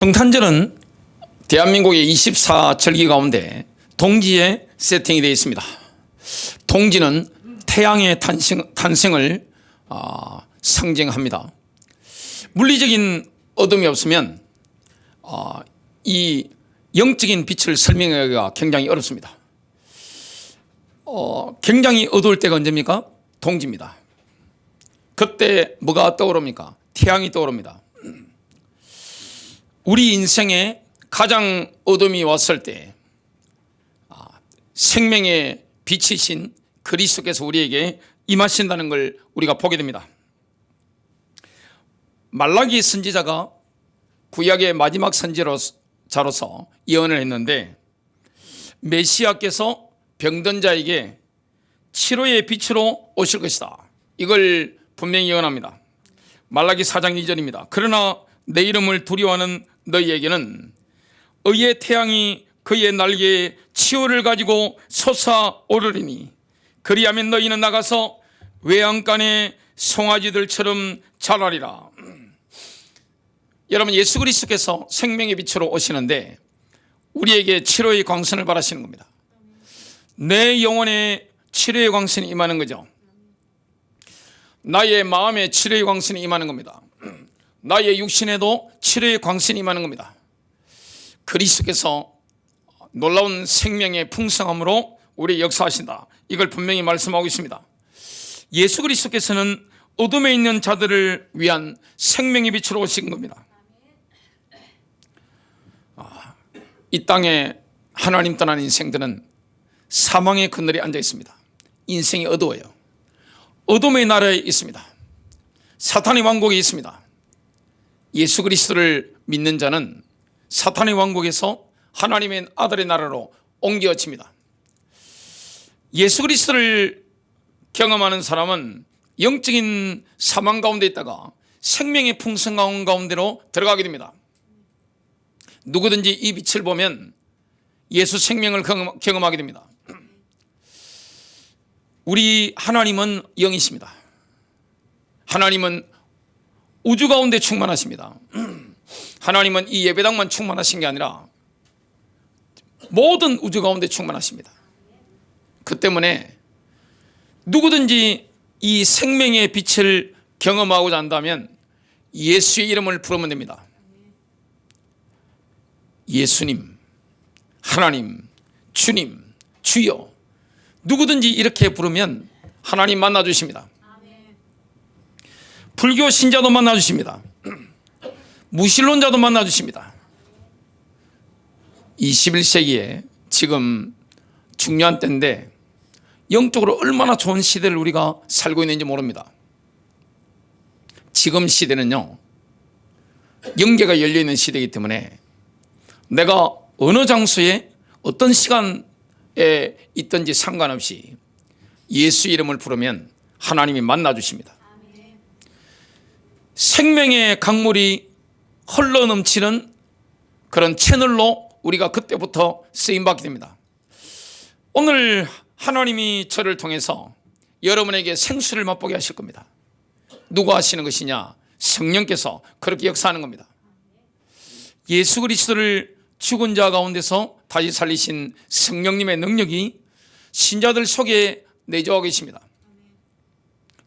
성탄절은 대한민국의 24절기 가운데 동지에 세팅이 되어 있습니다. 동지는 태양의 탄생을 상징합니다. 물리적인 어둠이 없으면 이 영적인 빛을 설명하기가 굉장히 어렵습니다. 굉장히 어두울 때가 언제입니까? 동지입니다. 그때 뭐가 떠오릅니까? 태양이 떠오릅니다. 우리 인생에 가장 어둠이 왔을 때 생명의 빛이신 그리스도께서 우리에게 임하신다는 걸 우리가 보게 됩니다. 말라기 선지자가 구약의 마지막 선지자로서 예언을 했는데, 메시아께서 병든 자에게 치료의 빛으로 오실 것이다, 이걸 분명히 예언합니다. 말라기 4장 2절입니다. 그러나 내 이름을 두려워하는 너희에게는 의의 태양이 그의 날개에 치유를 가지고 솟아오르리니 그리하면 너희는 나가서 외양간의 송아지들처럼 자라리라. 여러분, 예수 그리스도께서 생명의 빛으로 오시는데 우리에게 치료의 광선을 바라시는 겁니다. 내 영혼에 치료의 광선이 임하는 거죠. 나의 마음에 치료의 광선이 임하는 겁니다. 나의 육신에도 치료의 광선이 임하는 겁니다. 그리스도께서 놀라운 생명의 풍성함으로 우리 역사하신다, 이걸 분명히 말씀하고 있습니다. 예수 그리스도께서는 어둠에 있는 자들을 위한 생명의 빛으로 오신 겁니다. 이 땅에 하나님 떠난 인생들은 사망의 그늘에 앉아 있습니다. 인생이 어두워요. 어둠의 나라에 있습니다. 사탄의 왕국에 있습니다. 예수 그리스도를 믿는 자는 사탄의 왕국에서 하나님의 아들의 나라로 옮겨집니다. 예수 그리스도를 경험하는 사람은 영적인 사망 가운데 있다가 생명의 풍성함 가운데로 들어가게 됩니다. 누구든지 이 빛을 보면 예수 생명을 경험하게 됩니다. 우리 하나님은 영이십니다. 하나님은 우주 가운데 충만하십니다. 하나님은 이 예배당만 충만하신 게 아니라 모든 우주 가운데 충만하십니다. 그 때문에 누구든지 이 생명의 빛을 경험하고자 한다면 예수의 이름을 부르면 됩니다. 예수님, 하나님, 주님, 주여, 누구든지 이렇게 부르면 하나님 만나주십니다. 불교 신자도 만나주십니다. 무신론자도 만나주십니다. 21세기에 지금 중요한 때인데 영적으로 얼마나 좋은 시대를 우리가 살고 있는지 모릅니다. 지금 시대는요, 영계가 열려있는 시대이기 때문에 내가 어느 장소에 어떤 시간에 있든지 상관없이 예수 이름을 부르면 하나님이 만나주십니다. 생명의 강물이 흘러넘치는 그런 채널로 우리가 그때부터 쓰임받게 됩니다. 오늘 하나님이 저를 통해서 여러분에게 생수를 맛보게 하실 겁니다. 누가 하시는 것이냐? 성령께서 그렇게 역사하는 겁니다. 예수 그리스도를 죽은 자 가운데서 다시 살리신 성령님의 능력이 신자들 속에 내주하고 계십니다.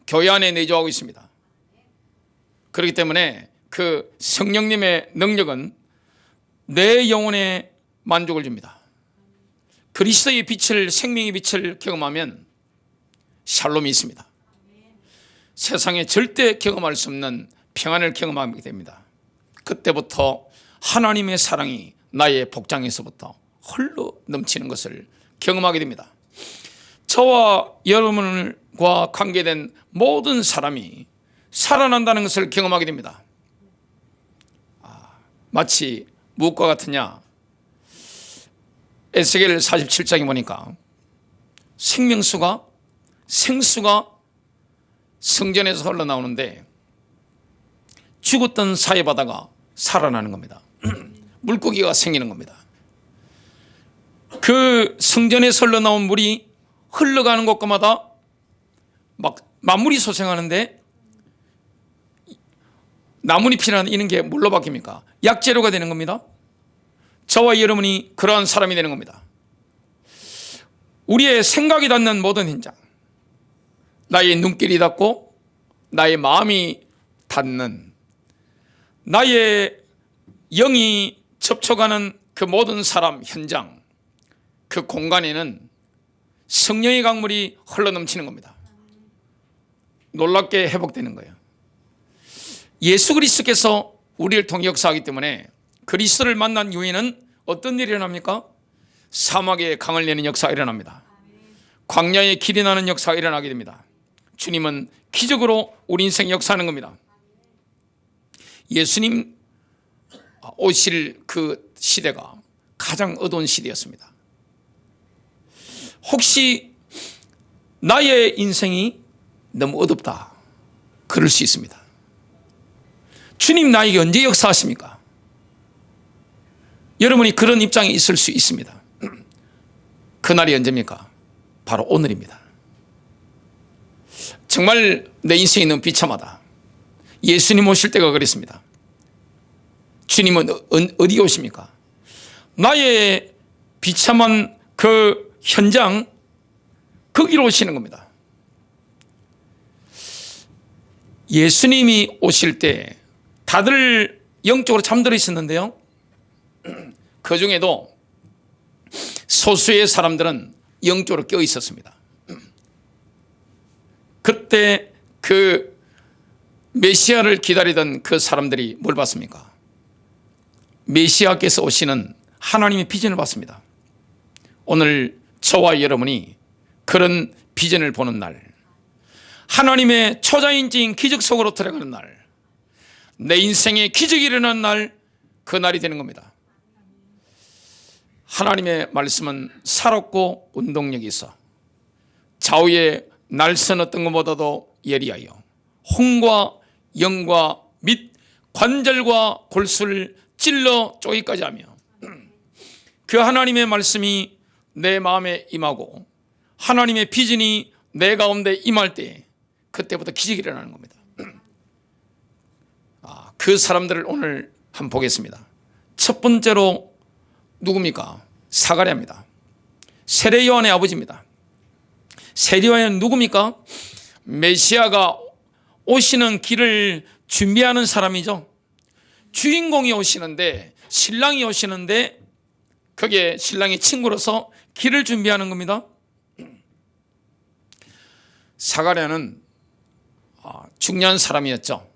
교회 안에 내주하고 있습니다. 그렇기 때문에 그 성령님의 능력은 내 영혼에 만족을 줍니다. 그리스도의 빛을, 생명의 빛을 경험하면 샬롬이 있습니다. 세상에 절대 경험할 수 없는 평안을 경험하게 됩니다. 그때부터 하나님의 사랑이 나의 복장에서부터 흘러 넘치는 것을 경험하게 됩니다. 저와 여러분과 관계된 모든 사람이 살아난다는 것을 경험하게 됩니다. 마치 무엇과 같으냐? 에스겔 47장에 보니까 생수가 성전에서 흘러나오는데 죽었던 사해바다가 살아나는 겁니다. 물고기가 생기는 겁니다. 그 성전에서 흘러나온 물이 흘러가는 곳마다 막 만물이 소생하는데 나뭇잎이라는 이런 게 뭘로 바뀝니까? 약재료가 되는 겁니다. 저와 여러분이 그러한 사람이 되는 겁니다. 우리의 생각이 닿는 모든 현장, 나의 눈길이 닿고 나의 마음이 닿는, 나의 영이 접촉하는 그 모든 사람, 현장, 그 공간에는 성령의 강물이 흘러넘치는 겁니다. 놀랍게 회복되는 거예요. 예수 그리스도께서 우리를 통해 역사하기 때문에 그리스도를 만난 이후에는 어떤 일이 일어납니까? 사막에 강을 내는 역사가 일어납니다. 광야에 길이 나는 역사가 일어나게 됩니다. 주님은 기적으로 우리 인생 역사하는 겁니다. 예수님 오실 그 시대가 가장 어두운 시대였습니다. 혹시 나의 인생이 너무 어둡다, 그럴 수 있습니다. 주님 나에게 언제 역사하십니까? 여러분이 그런 입장에 있을 수 있습니다. 그날이 언제입니까? 바로 오늘입니다. 정말 내 인생이 너무 비참하다. 예수님 오실 때가 그랬습니다. 주님은 어디 오십니까? 나의 비참한 그 현장, 거기로 오시는 겁니다. 예수님이 오실 때 다들 영적으로 잠들어 있었는데요, 그 중에도 소수의 사람들은 영적으로 깨어 있었습니다. 그때 그 메시아를 기다리던 그 사람들이 뭘 봤습니까? 메시아께서 오시는 하나님의 비전을 봤습니다. 오늘 저와 여러분이 그런 비전을 보는 날, 하나님의 초자연적인 기적 속으로 들어가는 날, 내 인생에 기적이 일어나는 날, 그 날이 되는 겁니다. 하나님의 말씀은 살았고 운동력이 있어 좌우의 날선 어떤 것보다도 예리하여 혼과 영과 및 관절과 골수를 찔러 쪼기까지 하며, 그 하나님의 말씀이 내 마음에 임하고 하나님의 비전이 내 가운데 임할 때 그때부터 기적이 일어나는 겁니다. 그 사람들을 오늘 한번 보겠습니다. 첫 번째로 누굽니까? 사가랴입니다. 세례 요한의 아버지입니다. 세례 요한은 누굽니까? 메시아가 오시는 길을 준비하는 사람이죠. 주인공이 오시는데, 신랑이 오시는데 거기에 신랑의 친구로서 길을 준비하는 겁니다. 사가랴는 중요한 사람이었죠.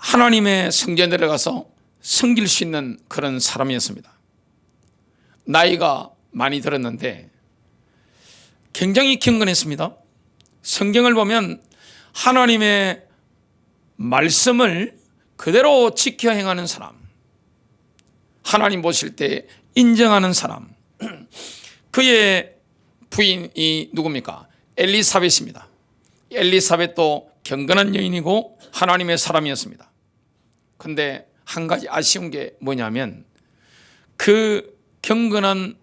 하나님의 성전에 들어가서 섬길 수 있는 그런 사람이었습니다. 나이가 많이 들었는데 굉장히 경건했습니다. 성경을 보면 하나님의 말씀을 그대로 지켜 행하는 사람, 하나님 보실 때 인정하는 사람. 그의 부인이 누굽니까? 엘리사벳입니다. 엘리사벳도 경건한 여인이고 하나님의 사람이었습니다. 그런데 한 가지 아쉬운 게 뭐냐면 그 경건한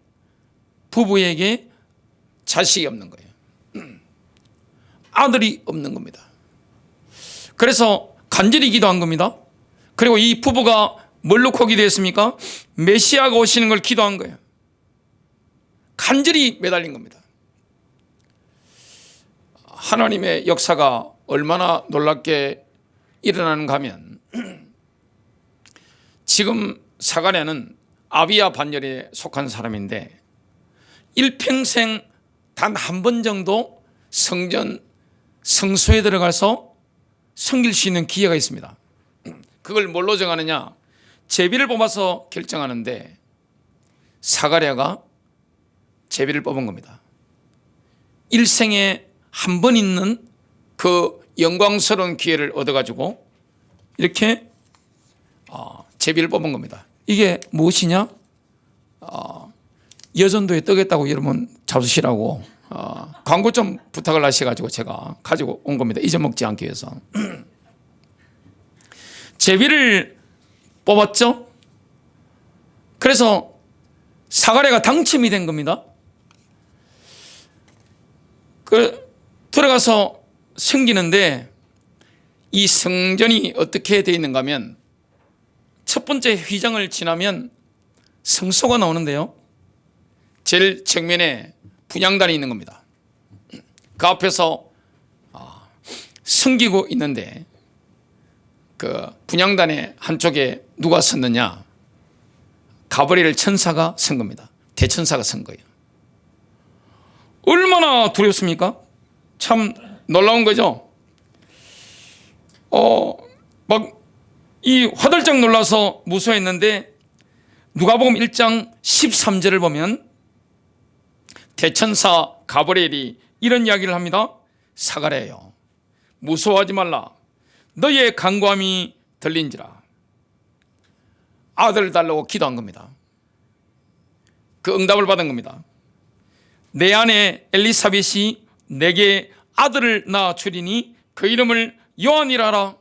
부부에게 자식이 없는 거예요. 아들이 없는 겁니다. 그래서 간절히 기도한 겁니다. 그리고 이 부부가 뭘 놓고 기도했습니까? 메시아가 오시는 걸 기도한 거예요. 간절히 매달린 겁니다. 하나님의 역사가 얼마나 놀랍게 일어나는가 하면, 지금 사가랴는 아비야 반열에 속한 사람인데 일평생 단 한 번 정도 성소에 들어가서 섬길 수 있는 기회가 있습니다. 그걸 뭘로 정하느냐? 제비를 뽑아서 결정하는데 사가랴가 제비를 뽑은 겁니다. 일생에 한 번 있는 그 영광스러운 기회를 얻어가지고 이렇게 제비를 뽑은 겁니다. 이게 무엇이냐? 여전도에 뜨겠다고 여러분 잡수시라고 광고 좀 부탁을 하셔가지고 제가 가지고 온 겁니다. 잊어먹지 않기 위해서. 제비를 뽑았죠. 그래서 사가랴가 당첨이 된 겁니다. 들어가서 섬기는데 이 성전이 어떻게 되어 있는가 하면 첫 번째 휘장을 지나면 성소가 나오는데요, 제일 정면에 분향단이 있는 겁니다. 그 앞에서 섬기고 있는데 그 분향단의 한쪽에 누가 섰느냐? 가브리엘 천사가 선 겁니다. 대천사가 선 거예요. 얼마나 두렵습니까? 참 놀라운 거죠. 막 이 화들짝 놀라서 무서워했는데 누가복음 1장 13절을 보면 대천사 가브리엘이 이런 이야기를 합니다. 사가랴여, 무서워하지 말라. 너의 간구함이 들린지라. 아들을 달라고 기도한 겁니다. 그 응답을 받은 겁니다. 내 아내 엘리사벳이 내게 아들을 낳아 주리니 그 이름을 요한이라 하라.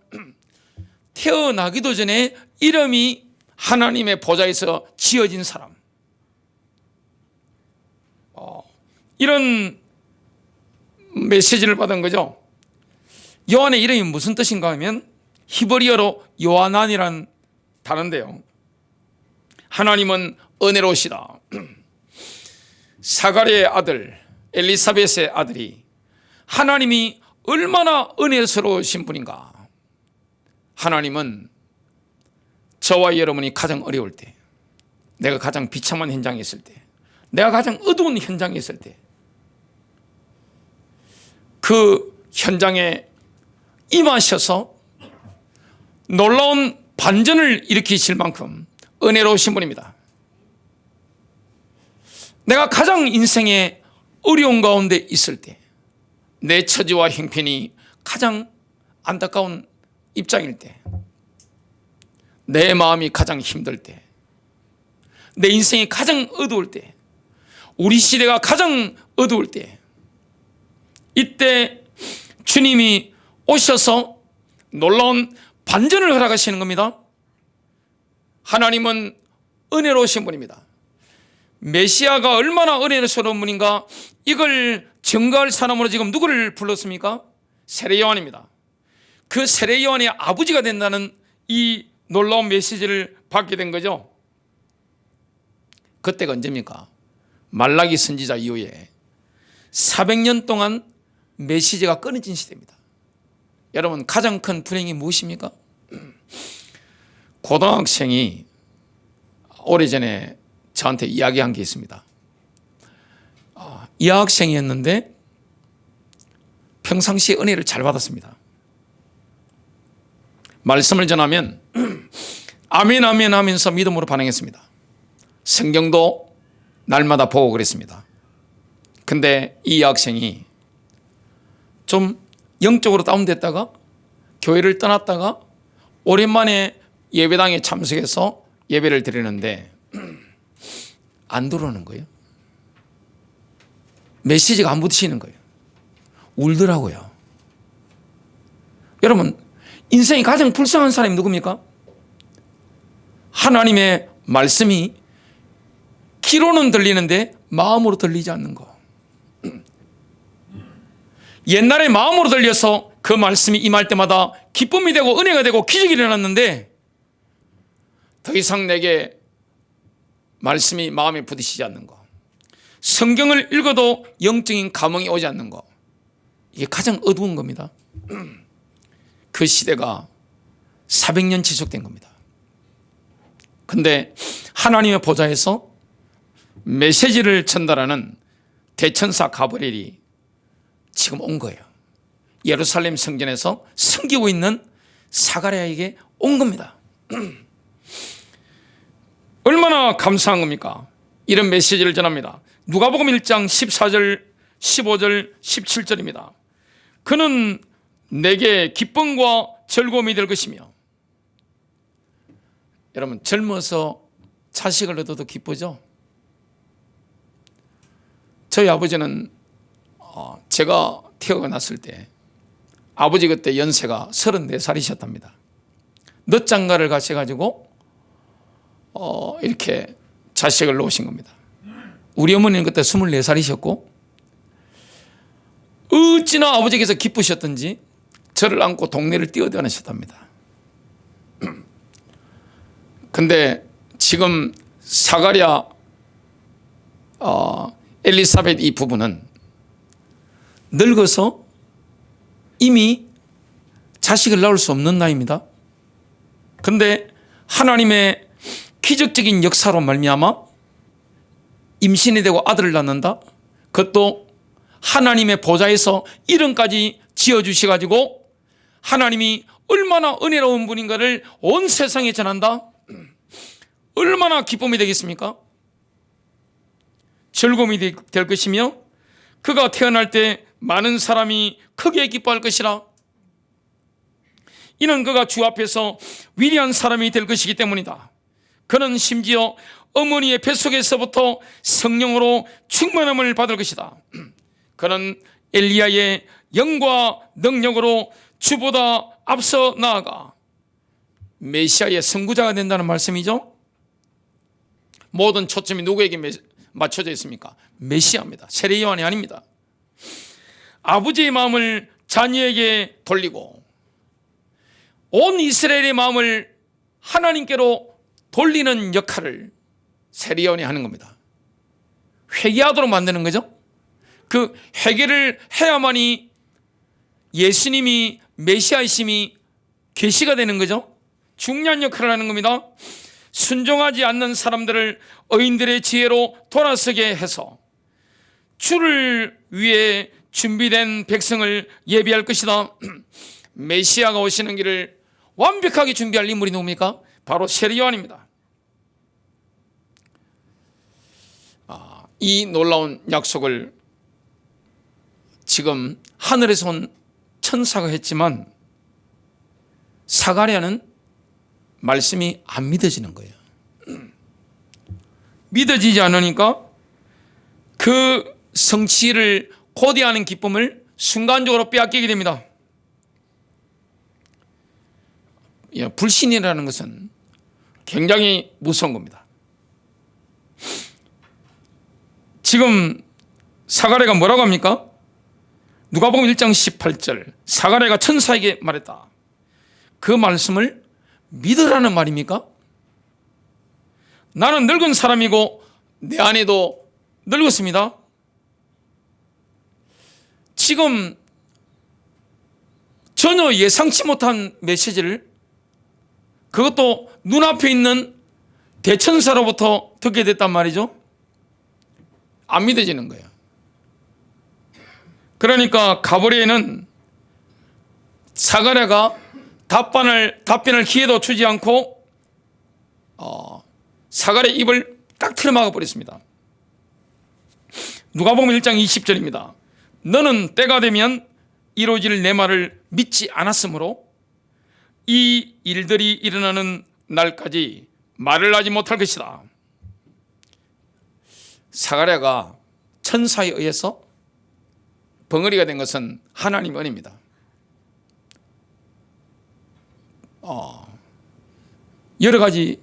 태어나기도 전에 이름이 하나님의 보좌에서 지어진 사람. 이런 메시지를 받은 거죠. 요한의 이름이 무슨 뜻인가 하면 히브리어로 요하난이라는 단어인데요, 하나님은 은혜로우시다. 사가랴의 아들 엘리사벳의 아들이 하나님이 얼마나 은혜스러우신 분인가. 하나님은 저와 여러분이 가장 어려울 때, 내가 가장 비참한 현장에 있을 때, 내가 가장 어두운 현장에 있을 때, 그 현장에 임하셔서 놀라운 반전을 일으키실 만큼 은혜로우신 분입니다. 내가 가장 인생의 어려운 가운데 있을 때, 내 처지와 형편이 가장 안타까운 입장일 때, 내 마음이 가장 힘들 때, 내 인생이 가장 어두울 때, 우리 시대가 가장 어두울 때, 이때 주님이 오셔서 놀라운 반전을 허락하시는 겁니다. 하나님은 은혜로우신 분입니다. 메시아가 얼마나 은혜스러운 분인가, 이걸 증거할 사람으로 지금 누구를 불렀습니까? 세례 요한입니다. 그 세례 요한의 아버지가 된다는 이 놀라운 메시지를 받게 된 거죠. 그때가 언제입니까? 말라기 선지자 이후에 400년 동안 메시지가 끊어진 시대입니다. 여러분, 가장 큰 불행이 무엇입니까? 고등학생이 오래전에 저한테 이야기한 게 있습니다. 여학생이었는데 평상시에 은혜를 잘 받았습니다. 말씀을 전하면 아멘 아멘 하면서 믿음으로 반응했습니다. 성경도 날마다 보고 그랬습니다. 근데 이 여학생이 좀 영적으로 다운됐다가 교회를 떠났다가 오랜만에 예배당에 참석해서 예배를 드리는데 안 들어오는 거예요. 메시지가 안 붙이는 거예요. 울더라고요. 여러분, 인생이 가장 불쌍한 사람이 누굽니까? 하나님의 말씀이 귀로는 들리는데 마음으로 들리지 않는 거. 옛날에 마음으로 들려서 그 말씀이 임할 때마다 기쁨이 되고 은혜가 되고 기적이 일어났는데 더 이상 내게 말씀이 마음에 부딪히지 않는 거, 성경을 읽어도 영적인 감흥이 오지 않는 거, 이게 가장 어두운 겁니다. 그 시대가 400년 지속된 겁니다. 근데 하나님의 보좌에서 메시지를 전달하는 대천사 가브리엘이 지금 온 거예요. 예루살렘 성전에서 섬기고 있는 사가랴에게 온 겁니다. 얼마나 감사한 겁니까? 이런 메시지를 전합니다. 누가복음 1장 14절, 15절, 17절입니다. 그는 내게 기쁨과 즐거움이 될 것이며. 여러분, 젊어서 자식을 얻어도 기쁘죠? 저희 아버지는 제가 태어났을 때 아버지 그때 연세가 34살이셨답니다. 늦장가를 가셔가지고 이렇게 자식을 놓으신 겁니다. 우리 어머니는 그때 24살이셨고 어찌나 아버지께서 기쁘셨던지 저를 안고 동네를 뛰어다니셨답니다. 근데 지금 사가랴 엘리사벳 이 부부는 늙어서 이미 자식을 낳을 수 없는 나이입니다. 근데 하나님의 기적적인 역사로 말미암아 임신이 되고 아들을 낳는다. 그것도 하나님의 보좌에서 이름까지 지어주셔가지고 하나님이 얼마나 은혜로운 분인가를 온 세상에 전한다. 얼마나 기쁨이 되겠습니까? 즐거움이 될 것이며 그가 태어날 때 많은 사람이 크게 기뻐할 것이라. 이는 그가 주 앞에서 위대한 사람이 될 것이기 때문이다. 그는 심지어 어머니의 뱃속에서부터 성령으로 충만함을 받을 것이다. 그는 엘리야의 영과 능력으로 주보다 앞서 나아가 메시아의 선구자가 된다는 말씀이죠. 모든 초점이 누구에게 맞춰져 있습니까? 메시아입니다. 세례 요한이 아닙니다. 아버지의 마음을 자녀에게 돌리고 온 이스라엘의 마음을 하나님께로 돌리는 역할을 세례 요한이 하는 겁니다. 회개하도록 만드는 거죠. 그 회개를 해야만이 예수님이 메시아이심이 계시가 되는 거죠. 중요한 역할을 하는 겁니다. 순종하지 않는 사람들을 의인들의 지혜로 돌아서게 해서 주를 위해 준비된 백성을 예비할 것이다. 메시아가 오시는 길을 완벽하게 준비할 인물이 누굽니까? 바로 세례 요한입니다. 이 놀라운 약속을 지금 하늘에서 온 천사가 했지만 사가랴는 말씀이 안 믿어지는 거예요. 믿어지지 않으니까 그 성취를 고대하는 기쁨을 순간적으로 빼앗기게 됩니다. 불신이라는 것은 굉장히 무서운 겁니다. 지금 사가랴가 뭐라고 합니까? 누가복음 1장 18절 사가랴가 천사에게 말했다. 그 말씀을 믿으라는 말입니까? 나는 늙은 사람이고 내 아내도 늙었습니다. 지금 전혀 예상치 못한 메시지를 그것도 눈앞에 있는 대천사로부터 듣게 됐단 말이죠. 안 믿어지는 거예요. 그러니까 가브리엘은 사가랴가 답변을 기회도 주지 않고 사가랴 입을 딱 틀어막아 버렸습니다. 누가복음 1장 20절입니다. 너는 때가 되면 이루어질 내 말을 믿지 않았으므로 이 일들이 일어나는 날까지 말을 하지 못할 것이다. 사가랴가 천사에 의해서 벙어리가 된 것은 하나님의 은혜입니다. 여러 가지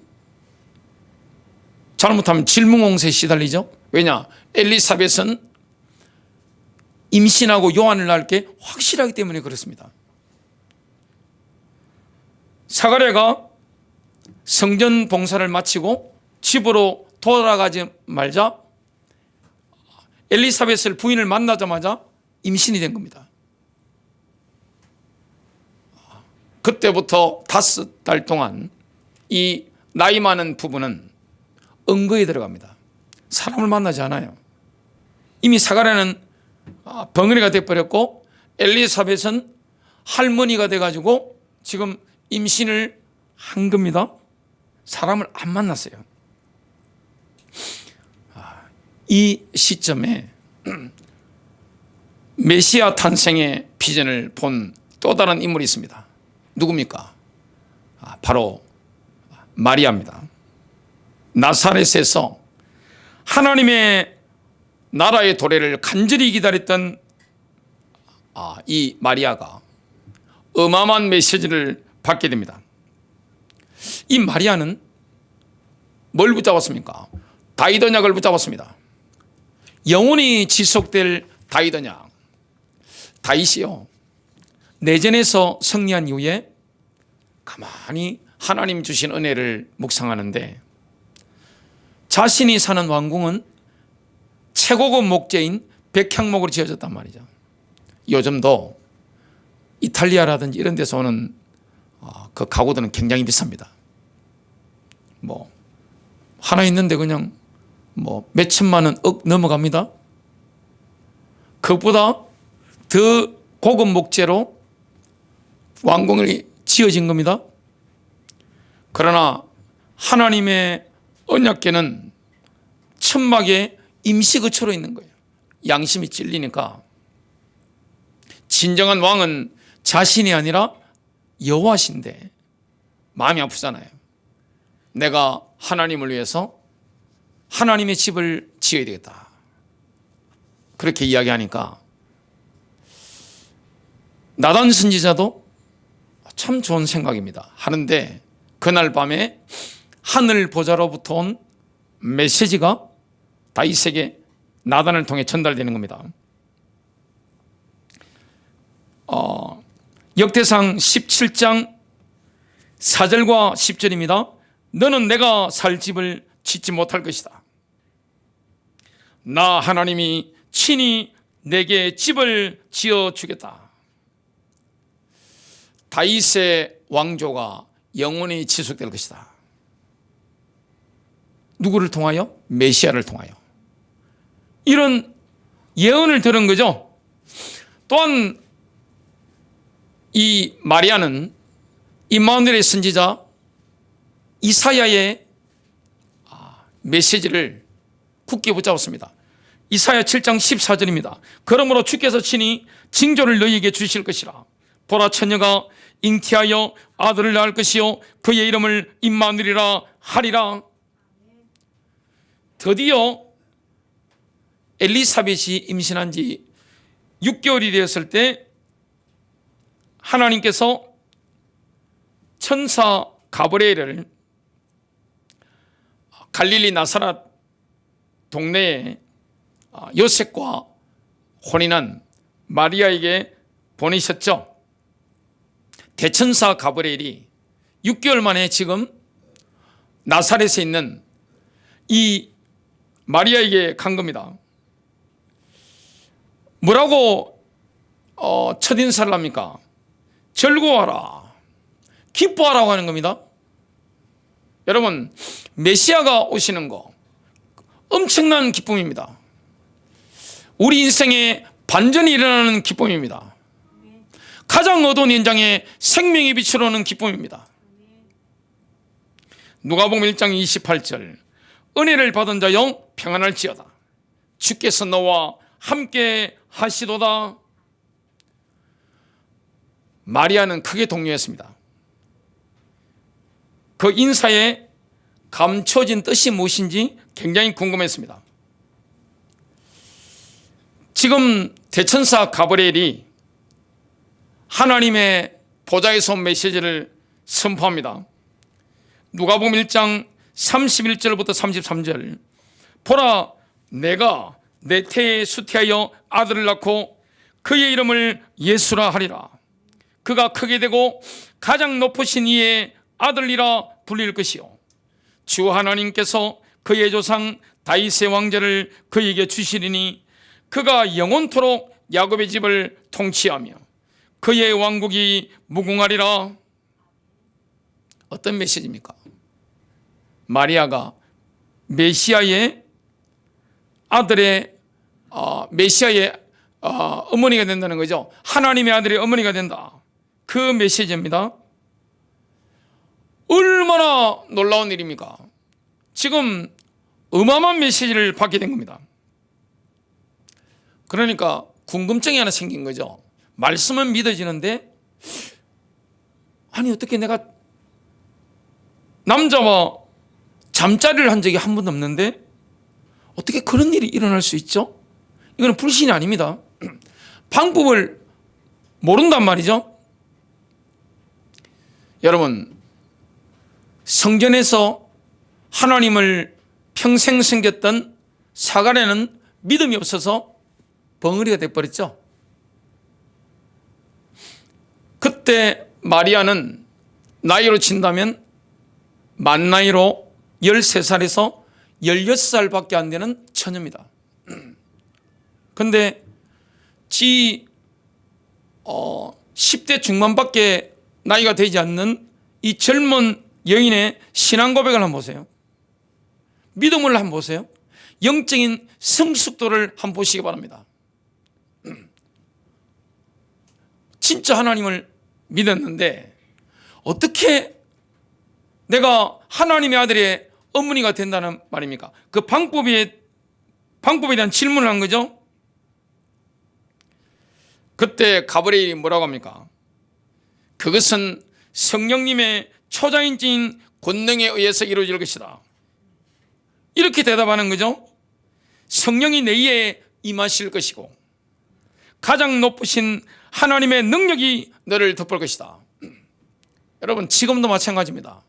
잘못하면 질문공세에 시달리죠. 왜냐? 엘리사벳은 임신하고 요한을 낳을 게 확실하기 때문에 그렇습니다. 사가랴가 성전 봉사를 마치고 집으로 돌아가지 말자 엘리사벳을 부인을 만나자마자 임신이 된 겁니다. 그때부터 5달 동안 이 나이 많은 부부는 은거에 들어갑니다. 사람을 만나지 않아요. 이미 사가랴는 벙어리가 돼버렸고 엘리사벳은 할머니가 돼가지고 지금 임신을 한 겁니다. 사람을 안 만났어요. 이 시점에 메시아 탄생의 비전을 본 또 다른 인물이 있습니다. 누굽니까? 바로 마리아입니다. 나사렛에서 하나님의 나라의 도래를 간절히 기다렸던 이 마리아가 어마어마한 메시지를 받게 됩니다. 이 마리아는 뭘 붙잡았습니까? 다윗 언약을 붙잡았습니다. 영원히 지속될 다윗 언약. 다윗이요, 내전에서 승리한 이후에 가만히 하나님 주신 은혜를 묵상하는데 자신이 사는 왕궁은 최고급 목재인 백향목으로 지어졌단 말이죠. 요즘도 이탈리아라든지 이런 데서 오는 그 가구들은 굉장히 비쌉니다. 뭐 하나 있는데 그냥 뭐 몇천만 원, 억 넘어갑니다. 그것보다 더 고급 목재로 왕궁이 지어진 겁니다. 그러나 하나님의 언약궤는 천막에 임시 거처로 있는 거예요. 양심이 찔리니까 진정한 왕은 자신이 아니라 여호와신데 마음이 아프잖아요. 내가 하나님을 위해서 하나님의 집을 지어야 되겠다. 그렇게 이야기하니까 나단 선지자도 참 좋은 생각입니다 하는데 그날 밤에 하늘 보좌로부터 온 메시지가 다윗에게 나단을 통해 전달되는 겁니다. 역대상 17장 4절과 10절입니다. 너는 내가 살 집을 짓지 못할 것이다. 나 하나님이 친히 내게 집을 지어주겠다. 다윗의 왕조가 영원히 지속될 것이다. 누구를 통하여? 메시아를 통하여. 이런 예언을 들은 거죠. 또한 이 마리아는 임마누엘의 선지자 이사야의 메시지를 굳게 붙잡았습니다. 이사야 7장 14절입니다. 그러므로 주께서 친히 징조를 너희에게 주실 것이라. 보라, 처녀가 잉태하여 아들을 낳을 것이요 그의 이름을 임마누엘이라 하리라. 드디어 엘리사벳이 임신한 지 6개월이 되었을 때 하나님께서 천사 가브리엘을 갈릴리 나사렛 동네에 요셉과 혼인한 마리아에게 보내셨죠. 대천사 가브리엘이 6개월 만에 지금 나사렛에 있는 이 마리아에게 간 겁니다. 뭐라고 첫인사를 합니까? 즐거워하라, 기뻐하라고 하는 겁니다. 여러분, 메시아가 오시는 거 엄청난 기쁨입니다. 우리 인생에 반전이 일어나는 기쁨입니다. 가장 어두운 현장에 생명의 빛으로 오는 기쁨입니다. 누가복음 1장 28절 은혜를 받은 자여 평안할지어다. 주께서 너와 함께 하시도다. 마리아는 크게 동요했습니다. 그 인사에 감춰진 뜻이 무엇인지 굉장히 궁금했습니다. 지금 대천사 가브리엘이 하나님의 보좌에서 온 메시지를 선포합니다. 누가복음 1장 31절부터 33절 보라, 내가 내 태에 수태하여 아들을 낳고 그의 이름을 예수라 하리라. 그가 크게 되고 가장 높으신 이의 아들이라 불릴 것이요 주 하나님께서 그의 조상 다윗의 왕좌를 그에게 주시리니 그가 영원토록 야곱의 집을 통치하며 그의 왕국이 무궁하리라. 어떤 메시지입니까? 마리아가 메시아의 아들의 메시아의 어머니가 된다는 거죠. 하나님의 아들의 어머니가 된다. 그 메시지입니다. 얼마나 놀라운 일입니까? 지금 어마어마한 메시지를 받게 된 겁니다. 그러니까 궁금증이 하나 생긴 거죠. 말씀은 믿어지는데 아니 어떻게 내가 남자와 잠자리를 한 적이 한 번도 없는데 어떻게 그런 일이 일어날 수 있죠? 이거는 불신이 아닙니다. 방법을 모른단 말이죠. 여러분, 성전에서 하나님을 평생 섬겼던 사가랴는 믿음이 없어서 벙어리가 돼버렸죠. 그때 마리아는 나이로 친다면 만 나이로 13살에서 16살밖에 안 되는 처녀입니다. 그런데 10대 중반밖에 나이가 되지 않는 이 젊은 여인의 신앙 고백을 한번 보세요. 믿음을 한번 보세요. 영적인 성숙도를 한번 보시기 바랍니다. 진짜 하나님을 믿었는데 어떻게 내가 하나님의 아들의 어머니가 된다는 말입니까? 그 방법에 대한 질문을 한 거죠. 그때 가브리엘이 뭐라고 합니까? 그것은 성령님의 초자연적인 권능에 의해서 이루어질 것이다. 이렇게 대답하는 거죠. 성령이 내 위에 임하실 것이고 가장 높으신 하나님의 능력이 너를 덮을 것이다. 여러분, 지금도 마찬가지입니다.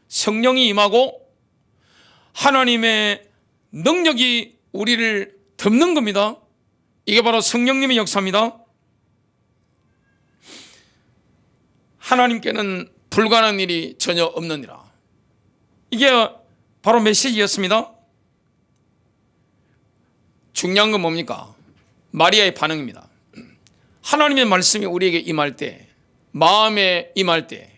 성령이 임하고 하나님의 능력이 우리를 덮는 겁니다. 이게 바로 성령님의 역사입니다. 하나님께는 불가능한 일이 전혀 없느니라. 이게 바로 메시지였습니다. 중요한 건 뭡니까? 마리아의 반응입니다. 하나님의 말씀이 우리에게 임할 때, 마음에 임할 때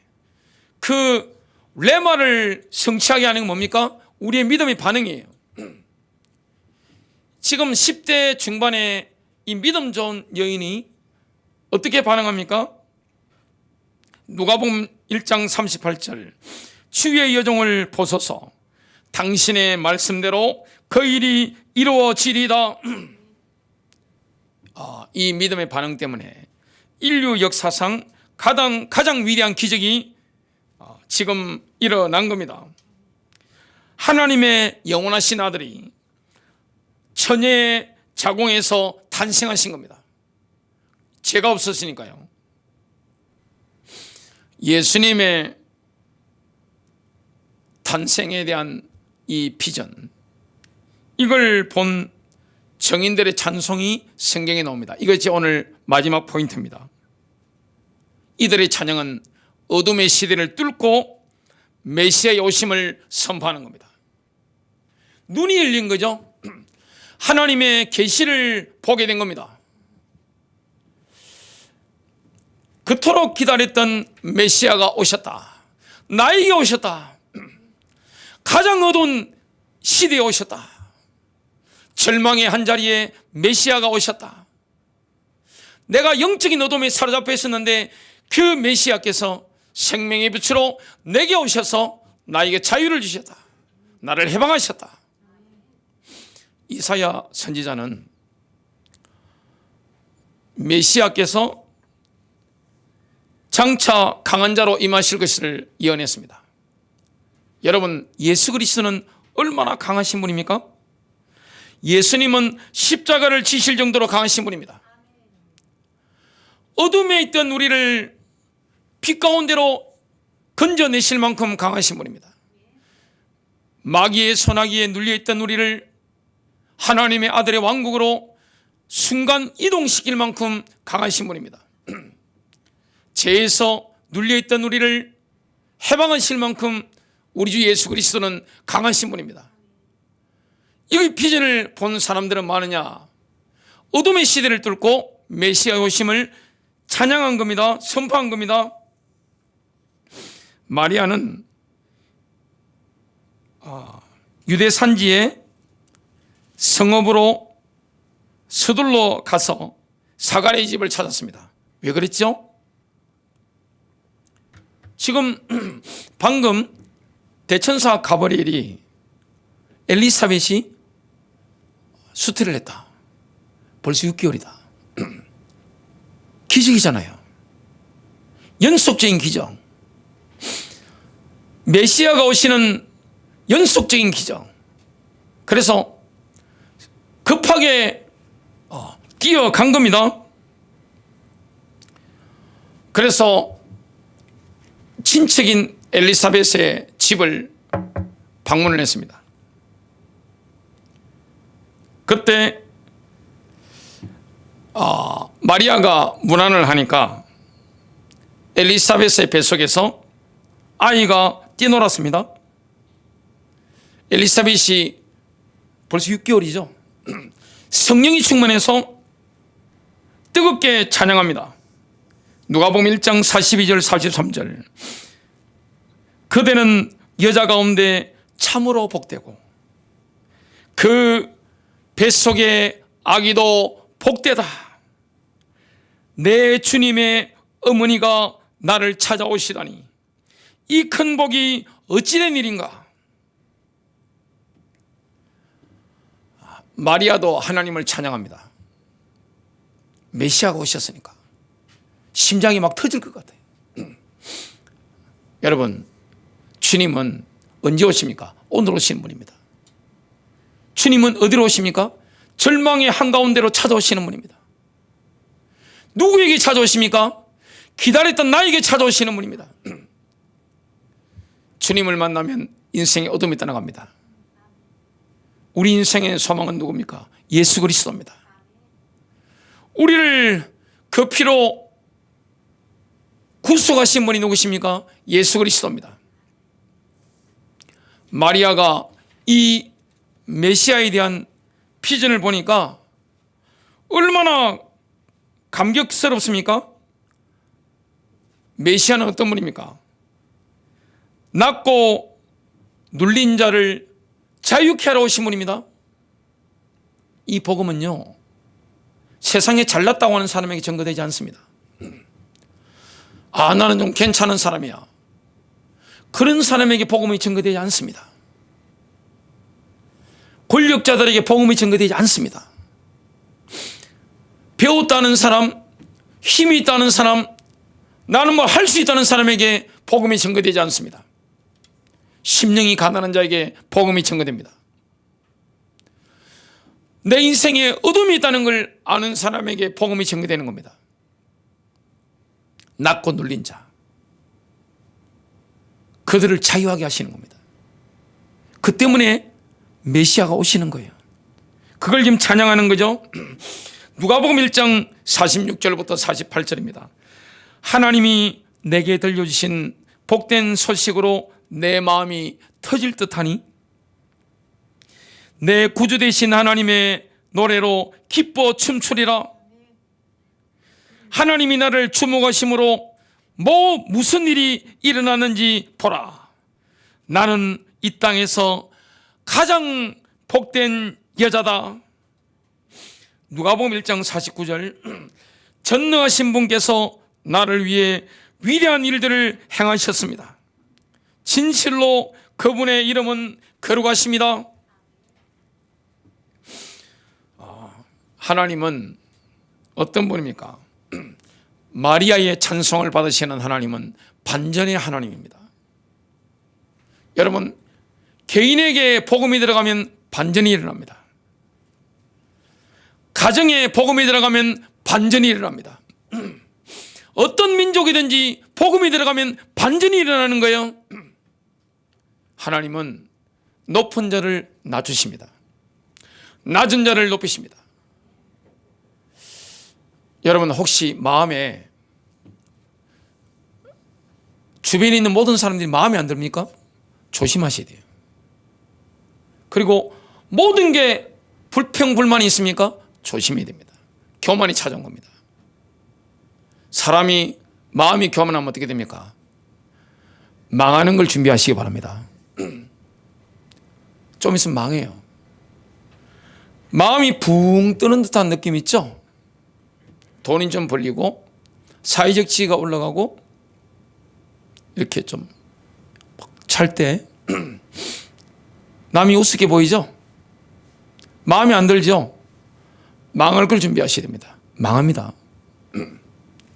그 레마를 성취하게 하는 건 뭡니까? 우리의 믿음의 반응이에요. 지금 10대 중반의 이 믿음 좋은 여인이 어떻게 반응합니까? 누가복음 1장 38절, 주의 여종을 보소서, 당신의 말씀대로 그 일이 이루어지리다. 이 믿음의 반응 때문에 인류 역사상 가장 위대한 기적이 지금 일어난 겁니다. 하나님의 영원하신 아들이 처녀의 자궁에서 탄생하신 겁니다. 죄가 없었으니까요. 예수님의 탄생에 대한 이 비전, 이걸 본 정인들의 찬송이 성경에 나옵니다. 이것이 오늘 마지막 포인트입니다. 이들의 찬양은 어둠의 시대를 뚫고 메시아의 오심을 선포하는 겁니다. 눈이 열린 거죠. 하나님의 계시를 보게 된 겁니다. 그토록 기다렸던 메시아가 오셨다. 나에게 오셨다. 가장 어두운 시대에 오셨다. 절망의 한자리에 메시아가 오셨다. 내가 영적인 어둠에 사로잡혀 있었는데 그 메시아께서 생명의 빛으로 내게 오셔서 나에게 자유를 주셨다. 나를 해방하셨다. 이사야 선지자는 메시아께서 장차 강한 자로 임하실 것을 예언했습니다. 여러분, 예수 그리스도는 얼마나 강하신 분입니까? 예수님은 십자가를 지실 정도로 강하신 분입니다. 어둠에 있던 우리를 빛 가운데로 건져내실 만큼 강하신 분입니다. 마귀의 소나기에 눌려있던 우리를 하나님의 아들의 왕국으로 순간 이동시킬 만큼 강하신 분입니다. 죄에서 눌려있던 우리를 해방하실 만큼 우리 주 예수 그리스도는 강하신 분입니다. 이 비전을 본 사람들은 많으냐? 어둠의 시대를 뚫고 메시아의 오심을 찬양한 겁니다. 선포한 겁니다. 마리아는 유대 산지에 성읍으로 서둘러 가서 사가랴의 집을 찾았습니다. 왜 그랬죠? 지금 방금 대천사 가브리엘이 엘리사벳이 수태를 했다. 벌써 6개월이다. 기적이잖아요. 연속적인 기적. 메시아가 오시는 연속적인 기적. 그래서 급하게 뛰어간 겁니다. 그래서 친척인 엘리사벳의 집을 방문을 했습니다. 그때 마리아가 문안을 하니까 엘리사벳의 뱃속에서 아이가 뛰놀았습니다. 엘리사벳이 벌써 6개월이죠. 성령이 충만해서 뜨겁게 찬양합니다. 누가복음 1장 42절 43절. 그대는 여자 가운데 참으로 복되고 그 뱃속의 아기도 복되다. 내 주님의 어머니가 나를 찾아오시다니 이 큰 복이 어찌된 일인가. 마리아도 하나님을 찬양합니다. 메시아가 오셨으니까 심장이 막 터질 것 같아요. 여러분, 주님은 언제 오십니까? 오늘 오시는 분입니다. 주님은 어디로 오십니까? 절망의 한가운데로 찾아오시는 분입니다. 누구에게 찾아오십니까? 기다렸던 나에게 찾아오시는 분입니다. 주님을 만나면 인생의 어둠이 떠나갑니다. 우리 인생의 소망은 누굽니까? 예수 그리스도입니다. 우리를 그 피로 구속하신 분이 누구십니까? 예수 그리스도입니다. 마리아가 이 메시아에 대한 비전을 보니까 얼마나 감격스럽습니까? 메시아는 어떤 분입니까? 낮고 눌린 자를 자유케 하러 오신 분입니다. 이 복음은요, 세상에 잘났다고 하는 사람에게 전거되지 않습니다. 아, 나는 좀 괜찮은 사람이야. 그런 사람에게 복음이 전거되지 않습니다. 권력자들에게 복음이 전거되지 않습니다. 배웠다는 사람, 힘이 있다는 사람, 나는 뭐 할 수 있다는 사람에게 복음이 전거되지 않습니다. 심령이 가난한 자에게 복음이 전거됩니다. 내 인생에 어둠이 있다는 걸 아는 사람에게 복음이 전거되는 겁니다. 낮고 눌린 자, 그들을 자유하게 하시는 겁니다. 그 때문에 메시아가 오시는 거예요. 그걸 지금 찬양하는 거죠. 누가복음 1장 46절부터 48절입니다. 하나님이 내게 들려주신 복된 소식으로 내 마음이 터질 듯하니 내 구주 되신 하나님의 노래로 기뻐 춤추리라. 하나님이 나를 주목하심으로 무슨 일이 일어났는지 보라. 나는 이 땅에서 가장 복된 여자다. 누가복음 1장 49절. 전능하신 분께서 나를 위해 위대한 일들을 행하셨습니다. 진실로 그분의 이름은 거룩하십니다. 하나님은 어떤 분입니까? 마리아의 찬송을 받으시는 하나님은 반전의 하나님입니다. 여러분, 개인에게 복음이 들어가면 반전이 일어납니다. 가정에 복음이 들어가면 반전이 일어납니다. 어떤 민족이든지 복음이 들어가면 반전이 일어나는 거예요. 하나님은 높은 자를 낮추십니다. 낮은 자를 높이십니다. 여러분, 혹시 마음에 주변에 있는 모든 사람들이 마음에 안 듭니까? 조심하셔야 돼요. 그리고 모든 게 불평불만이 있습니까? 조심해야 됩니다. 교만이 찾아온 겁니다. 사람이 마음이 교만하면 어떻게 됩니까? 망하는 걸 준비하시기 바랍니다. 좀 있으면 망해요. 마음이 붕 뜨는 듯한 느낌 있죠? 돈이 좀 벌리고 사회적 지위가 올라가고 이렇게 좀 찰 때 남이 우습게 보이죠? 마음에 안 들죠? 망할 걸 준비하셔야 됩니다. 망합니다.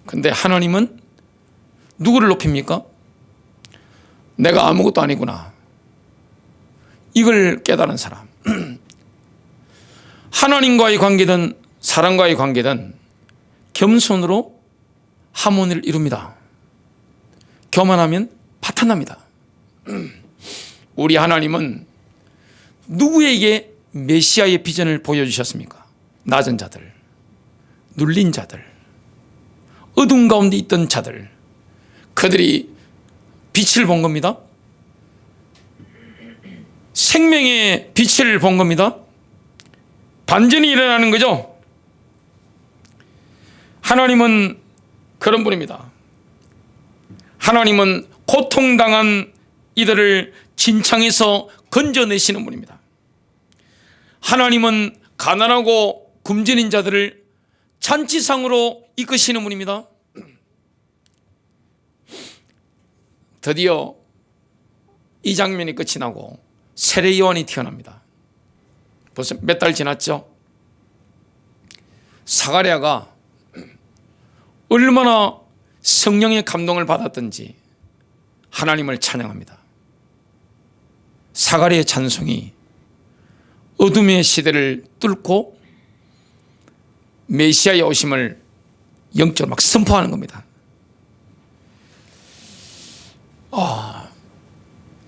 근데 하나님은 누구를 높입니까? 내가 아무것도 아니구나, 이걸 깨달은 사람. 하나님과의 관계든 사람과의 관계든 겸손으로 하모니를 이룹니다. 교만하면 파탄납니다. 우리 하나님은 누구에게 메시아의 비전을 보여주셨습니까? 낮은 자들, 눌린 자들, 어둠 가운데 있던 자들, 그들이 빛을 본 겁니다. 생명의 빛을 본 겁니다. 반전이 일어나는 거죠. 하나님은 그런 분입니다. 하나님은 고통당한 이들을 진창에서 건져내시는 분입니다. 하나님은 가난하고 굶주린 자들을 잔치상으로 이끄시는 분입니다. 드디어 이 장면이 끝이 나고 세례 요한이 태어납니다. 벌써 몇 달 지났죠? 사가랴가 얼마나 성령의 감동을 받았던지 하나님을 찬양합니다. 사가랴의 찬송이 어둠의 시대를 뚫고 메시아의 오심을 영적으로 막 선포하는 겁니다.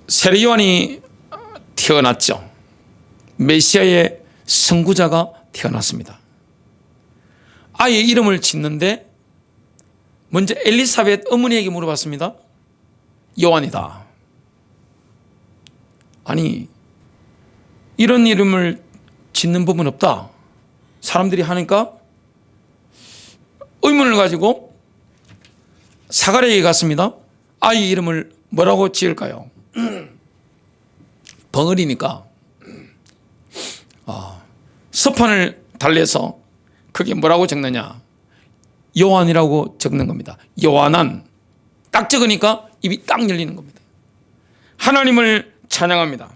세례 요한이 태어났죠. 메시아의 선구자가 태어났습니다. 아이의 이름을 짓는데 먼저 엘리사벳 어머니에게 물어봤습니다. 요한이다. 아니, 이런 이름을 짓는 법은 없다. 사람들이 하니까 의문을 가지고 사가랴에게 갔습니다. 아이 이름을 뭐라고 지을까요? 벙어리니까 서판을 달래서 그게 뭐라고 적느냐? 요한이라고 적는 겁니다. 요한은 딱 적으니까 입이 딱 열리는 겁니다. 하나님을 찬양합니다.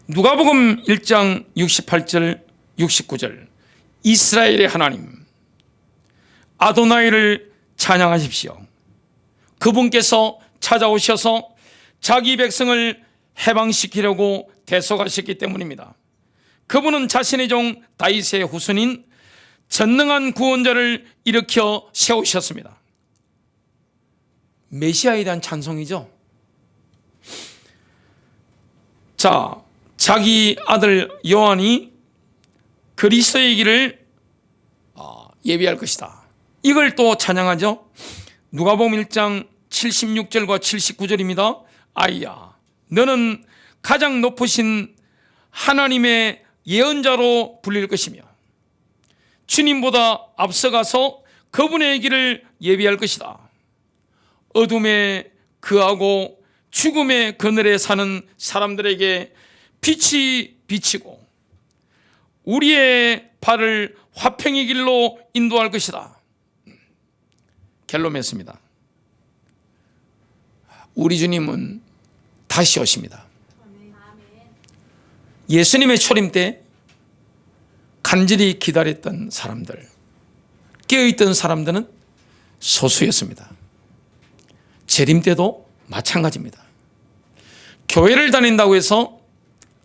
누가복음 1장 68절 69절 이스라엘의 하나님 아도나이를 찬양하십시오. 그분께서 찾아오셔서 자기 백성을 해방시키려고 대속하셨기 때문입니다. 그분은 자신의 종 다윗의 후손인 전능한 구원자를 일으켜 세우셨습니다. 메시아에 대한 찬송이죠. 자, 자기 아들 요한이 그리스도의 길을 예비할 것이다. 이걸 또 찬양하죠. 누가복음 1장 76절과 79절입니다. 아이야, 너는 가장 높으신 하나님의 예언자로 불릴 것이며 주님보다 앞서가서 그분의 길을 예비할 것이다. 어둠에 거하고 죽음의 그늘에 사는 사람들에게 빛이 비치고 우리의 발을 화평의 길로 인도할 것이다. 결론했습니다. 우리 주님은 다시 오십니다. 예수님의 초림 때 간절히 기다렸던 사람들, 깨어있던 사람들은 소수였습니다. 재림 때도 마찬가지입니다. 교회를 다닌다고 해서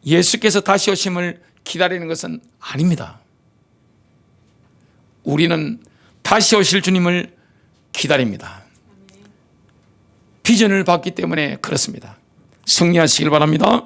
예수께서 다시 오심을 기다리는 것은 아닙니다. 우리는 다시 오실 주님을 기다립니다. 비전을 받기 때문에 그렇습니다. 승리하시길 바랍니다.